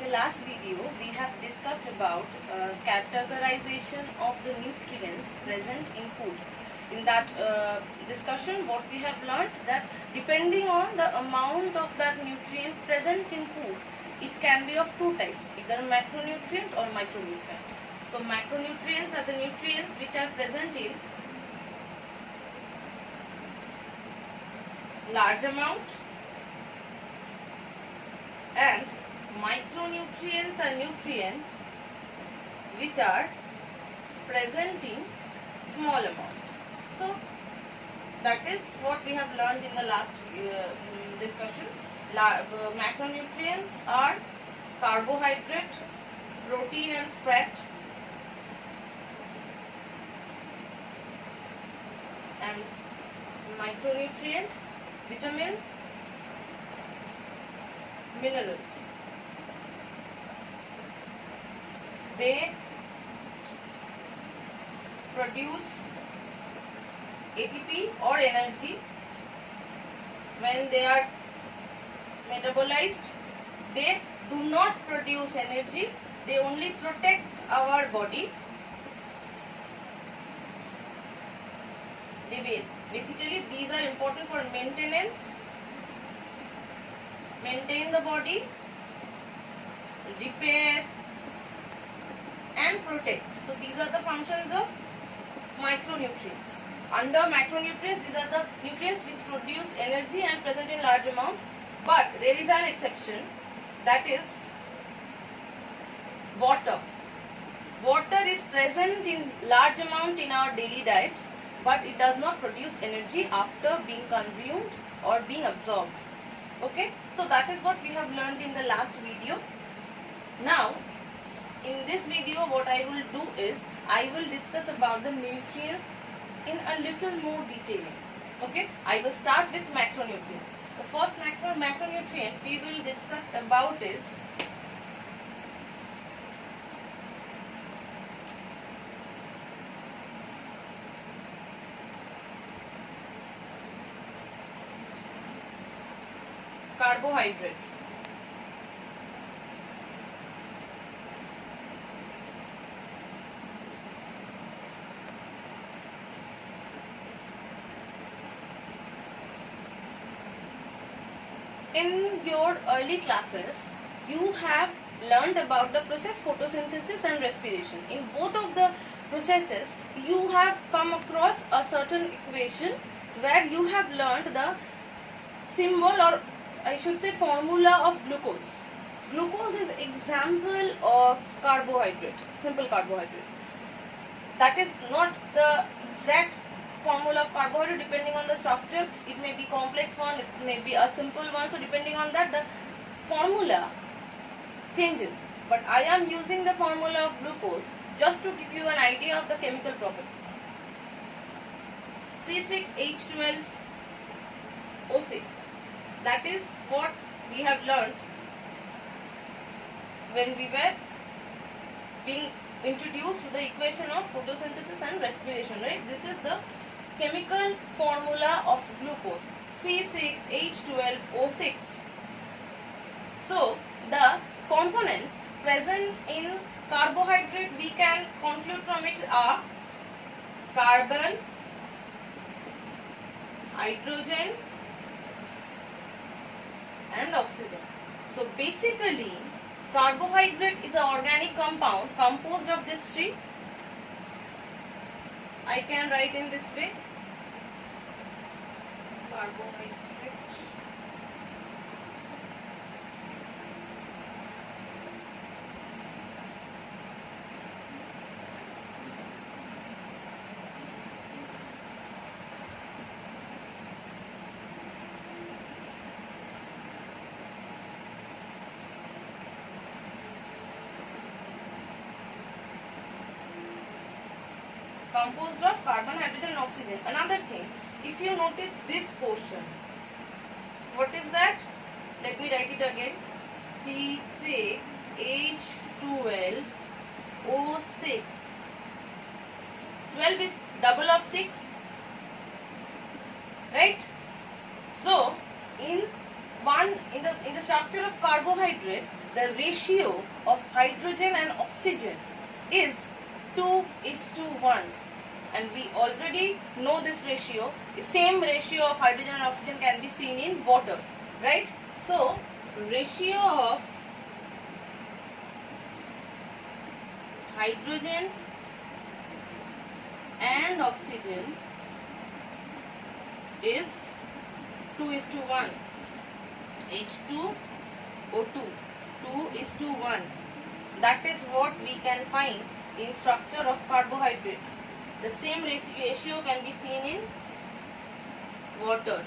the last video, we have discussed about categorization of the nutrients present in food. In that discussion, what we have learnt that depending on the amount of that nutrient present in food, it can be of two types, either macronutrient or micronutrient. So macronutrients are the nutrients which are present in large amount, and micronutrients are nutrients which are present in small amount. So that is what we have learned in the last discussion. Macronutrients are carbohydrate, protein and fat, and micronutrient, vitamin, minerals. They produce ATP or energy. When they are metabolized, they do not produce energy, they only protect our body. Basically, these are important for maintenance, maintain the body, repair and protect. So these are the functions of micronutrients. Under macronutrients, these are the nutrients which produce energy and present in large amount. But there is an exception, that is water. Water is present in large amount in our daily diet, but it does not produce energy after being consumed or being absorbed. Okay, so that is what we have learned in the last video. Now, in this video, what I will do is, I will discuss about the nutrients in a little more detail. Okay, I will start with macronutrients. The first macronutrient we will discuss about is carbohydrate. In your early classes, you have learned about the process photosynthesis and respiration. In both of the processes, you have come across a certain equation where you have learned the symbol, or I should say formula of glucose. Glucose is example of carbohydrate, simple carbohydrate. That is not the exact formula of carbohydrate. Depending on the structure, it may be complex one, it may be a simple one. So depending on that, the formula changes. But I am using the formula of glucose just to give you an idea of the chemical property. C6H12O6. That is what we have learned when we were being introduced to the equation of photosynthesis and respiration, right? This is the chemical formula of glucose, C6H12O6. So the components present in carbohydrate, we can conclude from it are carbon, hydrogen and oxygen. So basically, carbohydrate is an organic compound composed of these three. I can write in this way: carbohydrate, composed of carbon, hydrogen and oxygen. Another thing, if you notice this portion, what is that? Let me write it again. C6H12O6. 12 is double of 6, right? So in the structure of carbohydrate, the ratio of hydrogen and oxygen is 2:1, and we already know this ratio. The same ratio of hydrogen and oxygen can be seen in water, right? So ratio of hydrogen and oxygen is 2:1. H2O2, 2:1. That is what we can find in structure of carbohydrate. The same ratio can be seen in water.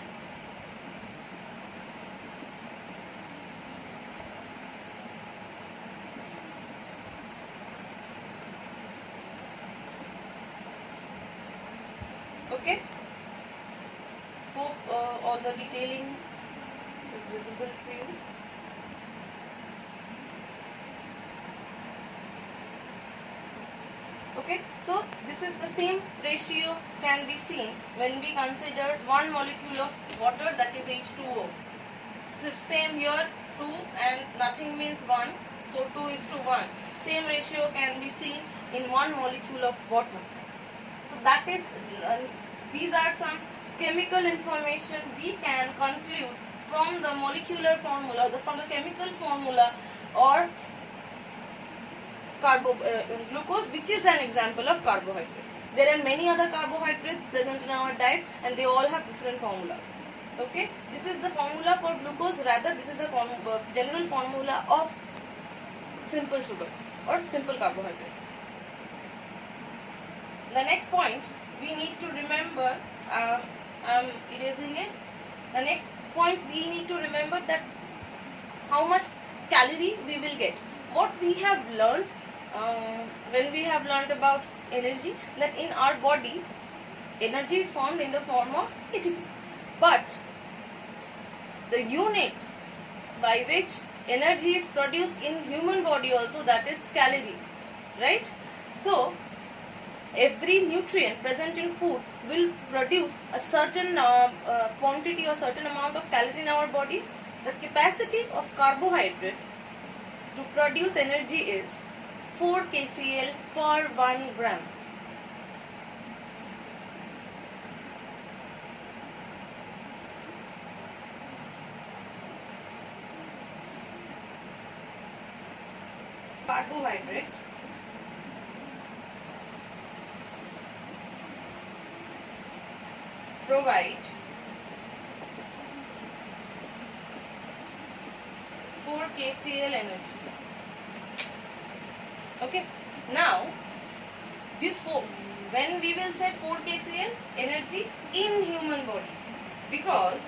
Okay, hope all the detailing is visible to you. Okay, so this is the same ratio can be seen when we consider one molecule of water, that is H2O. So same here, 2 and nothing means 1, so 2:1. Same ratio can be seen in one molecule of water. So that is, these are some chemical information we can conclude from the molecular formula, from the chemical formula or glucose, which is an example of carbohydrate. There are many other carbohydrates present in our diet and they all have different formulas. Okay, this is the formula for glucose, rather this is the general formula of simple sugar or simple carbohydrate. The next point we need to remember, I'm erasing it. The next point we need to remember that how much calorie we will get. What we have learned when we have learned about energy, that in our body energy is formed in the form of ATP, but the unit by which energy is produced in human body also, that is calorie, right? So every nutrient present in food will produce a certain quantity or certain amount of calorie in our body. The capacity of carbohydrate to produce energy is 4 kcal per 1 gram. Carbohydrate provide 4 kcal energy. Okay, now this when we will say 4 kcal energy in human body, because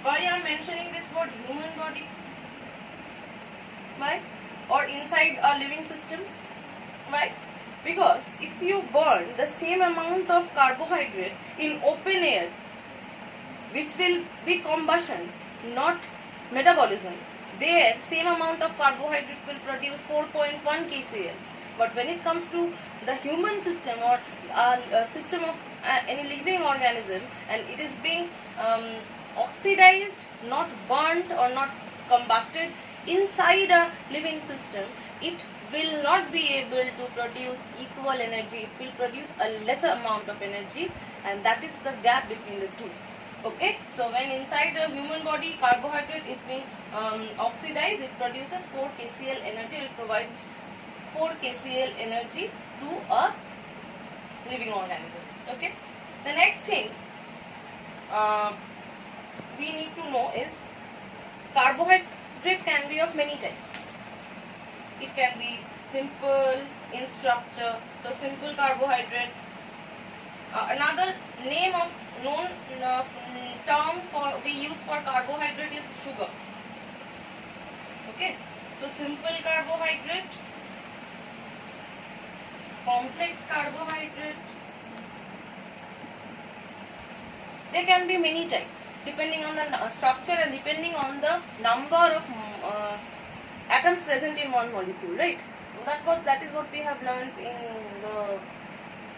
why I am mentioning this word human body? Why? Or inside a living system? Why? Because if you burn the same amount of carbohydrate in open air, which will be combustion, not metabolism, there same amount of carbohydrate will produce 4.1 kcal. But when it comes to the human system or a system of any living organism, and it is being oxidized, not burnt or not combusted inside a living system, it will not be able to produce equal energy. It will produce a lesser amount of energy, and that is the gap between the two. Okay, so when inside a human body carbohydrate is being oxidized, it produces 4 kcal energy. It provides 4 kcal energy to a living organism. Okay, the next thing we need to know is carbohydrate can be of many types. It can be simple in structure, so simple carbohydrate. Another name of known term for we use for carbohydrate is sugar. Okay, so simple carbohydrate, complex carbohydrate. There can be many types depending on the structure and depending on the number of atoms present in one molecule, right? That is what we have learned in the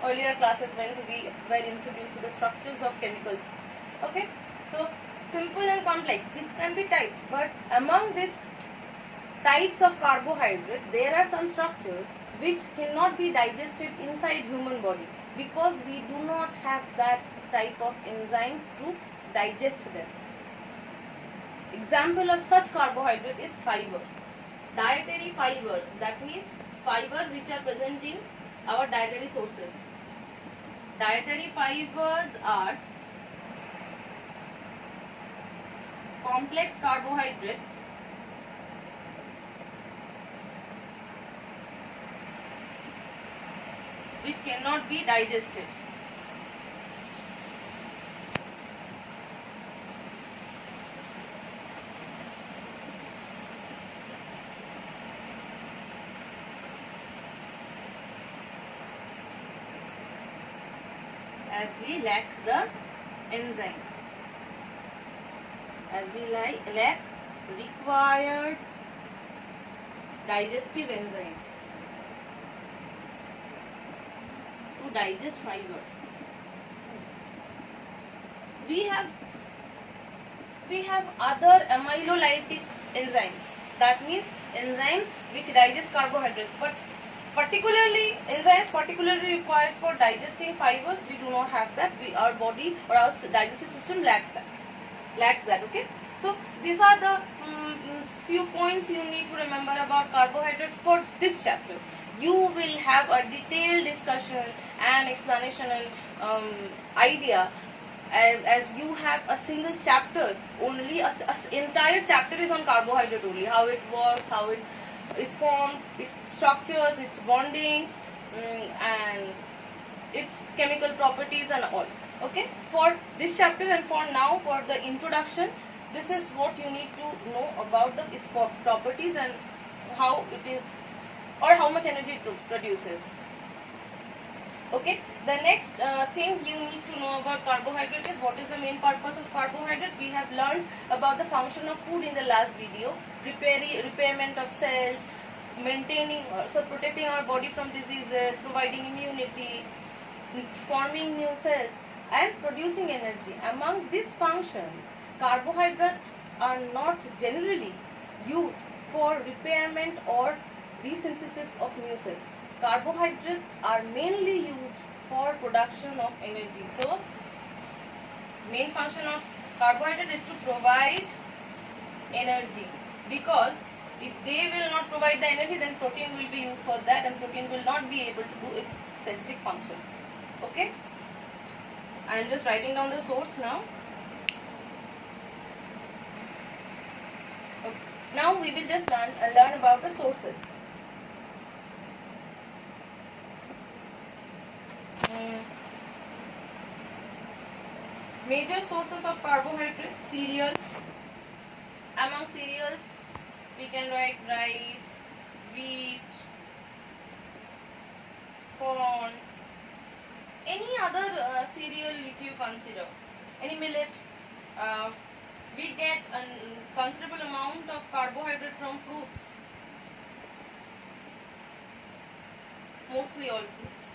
earlier classes when we were introduced to the structures of chemicals. Okay, so simple and complex, these can be types, but among this types of carbohydrate, there are some structures which cannot be digested inside human body because we do not have that type of enzymes to digest them. Example of such carbohydrate is fiber. Dietary fiber, that means fiber which are present in our dietary sources. Dietary fibers are complex carbohydrates which cannot be digested. As we lack the enzyme, as we lack required digestive enzyme to digest fiber. We have other amylolytic enzymes, that means enzymes which digest carbohydrates, but particularly enzymes particularly required for digesting fibers, we do not have that. Our body or our digestive system lacks that. Okay, so these are the few points you need to remember about carbohydrate for this chapter. You will have a detailed discussion and explanation and idea as you have a single chapter only. A entire chapter is on carbohydrate only, how it works, how it is formed, its structures, its bondings, and its chemical properties and all. Okay, for this chapter and for now, for the introduction, this is what you need to know about its properties and how it is or how much energy it produces. Okay, the next thing you need to know about carbohydrate is what is the main purpose of carbohydrate. We have learned about the function of food in the last video. Repairment of cells, maintaining, so protecting our body from diseases, providing immunity, forming new cells and producing energy. Among these functions, carbohydrates are not generally used for repairment or resynthesis of new cells. Carbohydrates are mainly used for production of energy. So, main function of carbohydrate is to provide energy, because if they will not provide the energy, then protein will be used for that, and protein will not be able to do its specific functions. Okay, I am just writing down the source now. Okay. Now we will just learn about the sources. Major sources of carbohydrates: cereals. Among cereals, we can write rice, wheat, corn, any other cereal if you consider, any millet. We get a considerable amount of carbohydrate from fruits, mostly all fruits.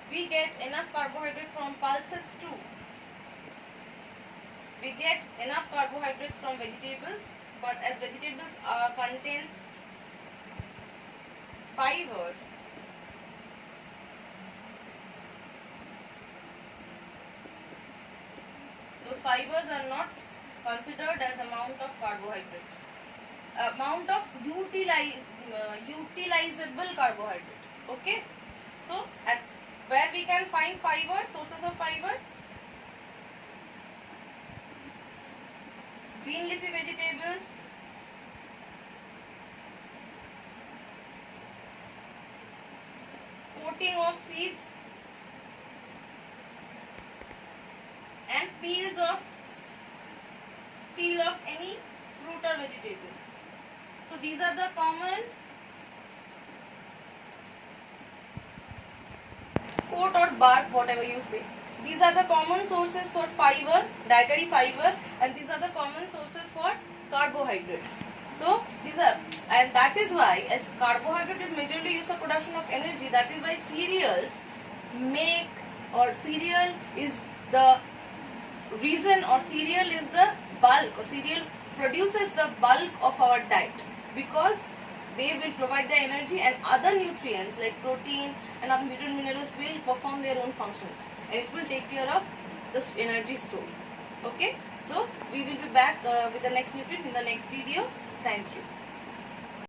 We get enough carbohydrate from pulses too. We get enough carbohydrates from vegetables, but as vegetables contains fiber, those fibers are not considered as amount of carbohydrate. Amount of utilizable carbohydrate. Okay, so at where we can find fiber, sources of fiber: green leafy vegetables, coating of seeds, and peel of any fruit or vegetable. So these are the common coat or bark, whatever you say. These are the common sources for fiber, dietary fiber, and these are the common sources for carbohydrate. So these are, and that is why, as carbohydrate is majorly used for production of energy, that is why cereals make, or cereal is the reason, or cereal is the bulk, or cereal produces the bulk of our diet, because they will provide the energy, and other nutrients like protein and other vitamin minerals will perform their own functions, and it will take care of the energy store. Okay, so we will be back with the next nutrient in the next video. Thank you.